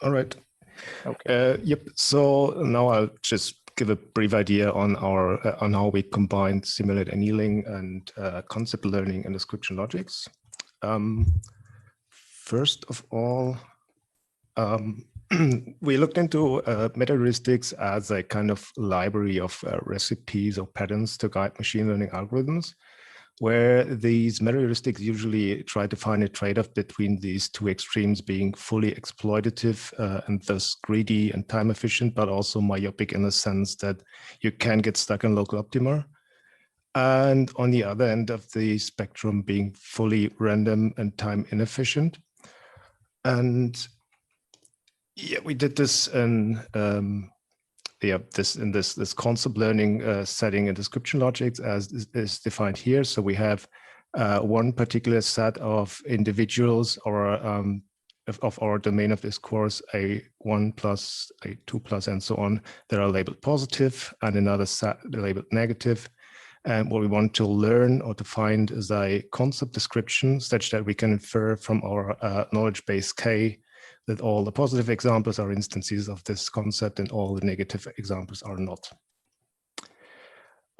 All right. Okay. Yep. So now I'll just give a brief idea on our on how we combine simulate annealing and concept learning and description logics. First of all, we looked into meta-heuristics as a kind of library of recipes or patterns to guide machine learning algorithms, where these meta-heuristics usually try to find a trade-off between these two extremes, being fully exploitative and thus greedy and time efficient, but also myopic in the sense that you can get stuck in local optima. And on the other end of the spectrum, being fully random and time inefficient. And yeah, we did this in this concept learning setting in description logics as is defined here. So we have one particular set of individuals or of our domain of discourse, A1 plus, A2 plus, and so on, that are labeled positive, and another set labeled negative. And what we want to learn or to find is a concept description such that we can infer from our knowledge base K that all the positive examples are instances of this concept and all the negative examples are not.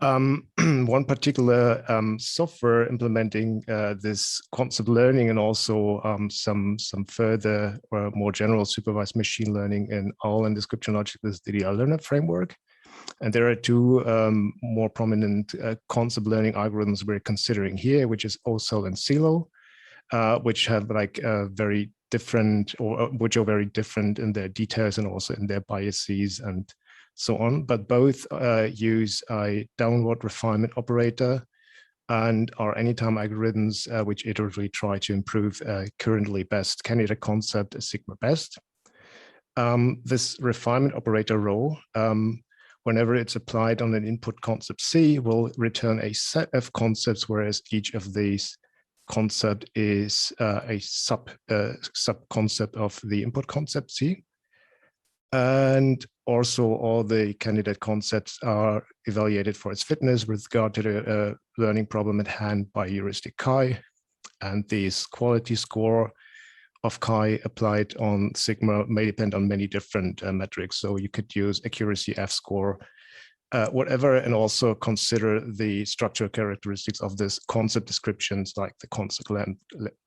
One particular software implementing this concept learning and also some further more general supervised machine learning in OWL and description logic is the learner framework. And there are two more prominent concept learning algorithms we're considering here, which is OCEL and CELO, which have like very different, or which are very different in their details and also in their biases and so on. But both use a downward refinement operator and are anytime algorithms which iteratively try to improve currently best candidate concept sigma best. This refinement operator rho, whenever it's applied on an input concept C, will return a set of concepts, whereas each of these concept is a sub-concept of the input concept C. And also all the candidate concepts are evaluated for its fitness with regard to the learning problem at hand by heuristic chi. And this quality score of chi applied on sigma may depend on many different metrics. So you could use accuracy, F-score, whatever, and also consider the structural characteristics of this concept descriptions like the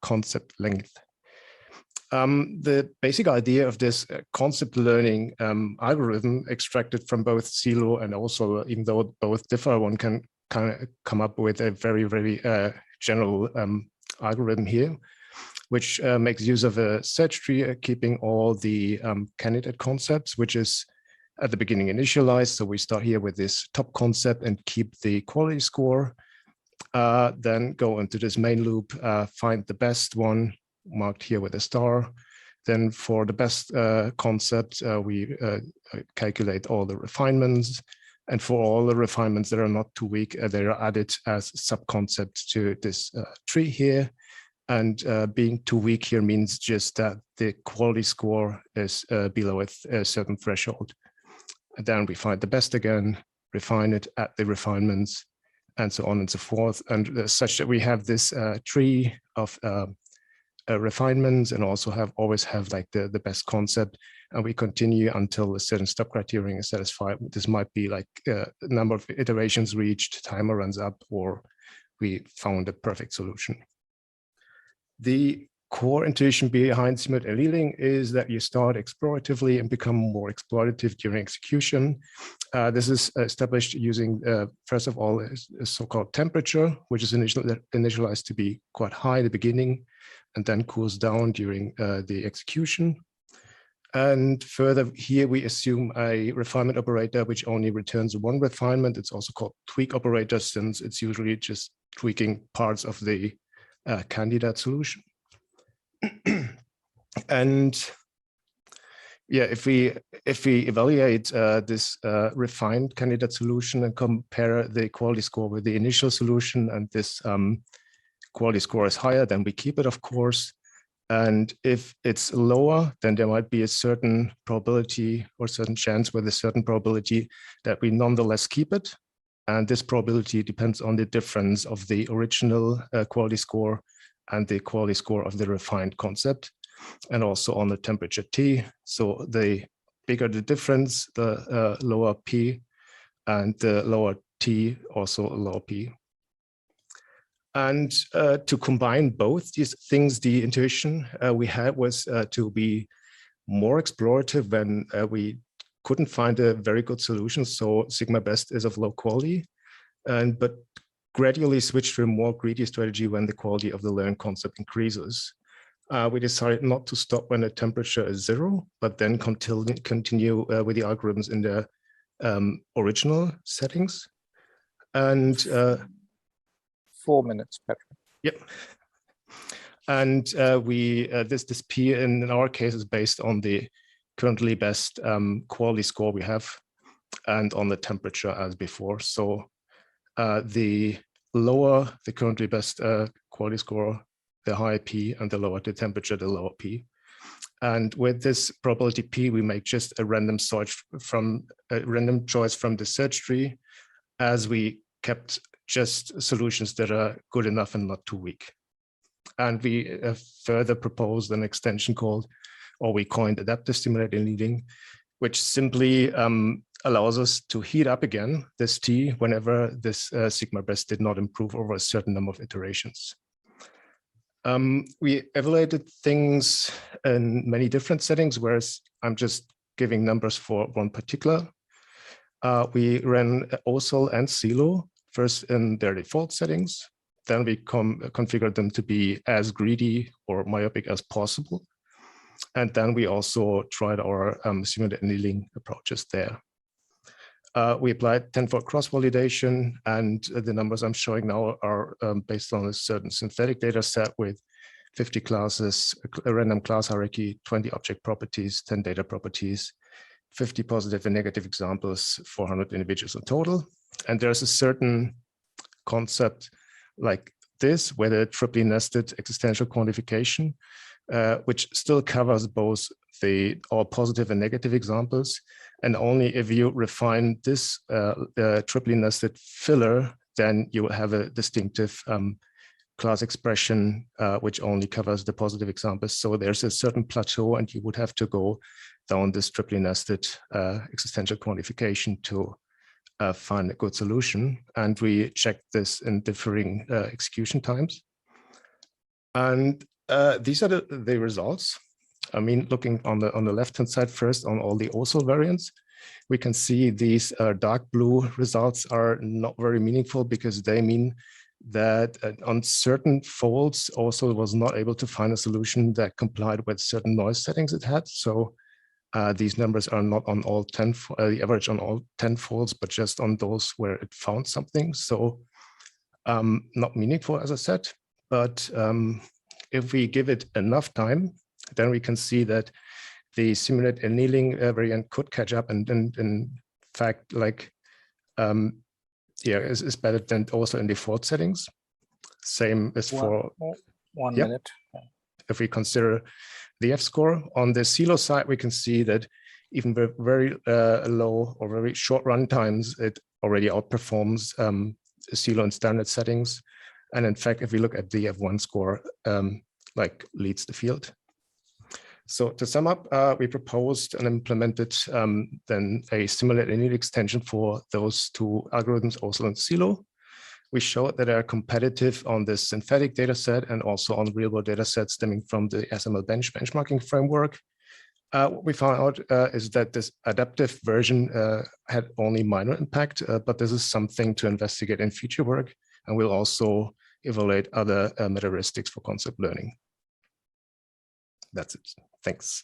concept length. The basic idea of this concept learning algorithm extracted from both CELO and also, even though both differ, one can kind of come up with a very, very general algorithm here, which makes use of a search tree, keeping all the candidate concepts, which is at the beginning initialized. So we start here with this top concept and keep the quality score, then go into this main loop, find the best one marked here with a star. Then for the best concept, we calculate all the refinements. And for all the refinements that are not too weak, they are added as sub-concepts to this tree here. And being too weak here means just that the quality score is below a certain threshold. And then we find the best again, refine it, add the refinements, and so on and so forth. And such that we have this tree of refinements and also always have like the best concept. And we continue until a certain stop criterion is satisfied. This might be like a number of iterations reached, timer runs up, or we found a perfect solution. The core intuition behind simulate annealing is that you start exploratively and become more exploitative during execution. This is established using, first of all, a so-called temperature, which is initialized to be quite high at the beginning and then cools down during the execution. And further, here we assume a refinement operator which only returns one refinement. It's also called tweak operator, since it's usually just tweaking parts of the candidate solution. And yeah, if we evaluate this refined candidate solution and compare the quality score with the initial solution, and this quality score is higher, then we keep it, of course. And if it's lower, then there might be a certain probability or certain chance with a certain probability that we nonetheless keep it. And this probability depends on the difference of the original quality score and the quality score of the refined concept. and also on the temperature T. So the bigger the difference, the lower P, and the lower T, also a lower P. And to combine both these things, the intuition we had was to be more explorative when we couldn't find a very good solution. So sigma best is of low quality, but gradually switch to a more greedy strategy when the quality of the learned concept increases. We decided not to stop when the temperature is 0, but then continue with the algorithms in their original settings. And 4 minutes, Patrick. Yep. And this P in our case is based on the currently best quality score we have and on the temperature as before. So the lower the currently best quality score, the higher P, and the lower the temperature, the lower P. And with this probability P, we make just a random choice from the search tree, as we kept just solutions that are good enough and not too weak. And we further proposed an extension called, or we coined, adaptive stimulated annealing, which simply allows us to heat up again this T whenever this sigma best did not improve over a certain number of iterations. We evaluated things in many different settings, whereas I'm just giving numbers for one particular. We ran OSL and CILO first in their default settings. Then we configured them to be as greedy or myopic as possible. And then we also tried our simulated annealing approaches there. We applied tenfold cross-validation, and the numbers I'm showing now are based on a certain synthetic data set with 50 classes, a random class hierarchy, 20 object properties, 10 data properties, 50 positive and negative examples, 400 individuals in total. And there's a certain concept like this, where the triply nested existential quantification, which still covers both all positive and negative examples. And only if you refine this triply nested filler, then you will have a distinctive class expression, which only covers the positive examples. So there's a certain plateau, and you would have to go down this triply nested existential quantification to find a good solution. And we checked this in differing execution times. And these are the results. I mean, looking on the left-hand side first on all the OSL variants, we can see these dark blue results are not very meaningful, because they mean that on certain folds, OSL was not able to find a solution that complied with certain noise settings it had. So these numbers are not on all 10, the average on all 10 folds, but just on those where it found something. So not meaningful, as I said, but if we give it enough time, then we can see that the simulated annealing variant could catch up, and in fact, like, is better than also in default settings. Same as for one minute. If we consider the F-score on the CILO side, we can see that even with very low or very short run times, it already outperforms CILO in standard settings. And in fact, if we look at the F1 score, like leads the field. So to sum up, we proposed and implemented then a simulated annealing extension for those two algorithms, OSL and CILO. We showed that they are competitive on this synthetic data set and also on real-world data sets stemming from the SML benchmarking framework. What we found out is that this adaptive version had only minor impact, but this is something to investigate in future work, and we'll also evaluate other meta-heuristics for concept learning. That's it. Thanks.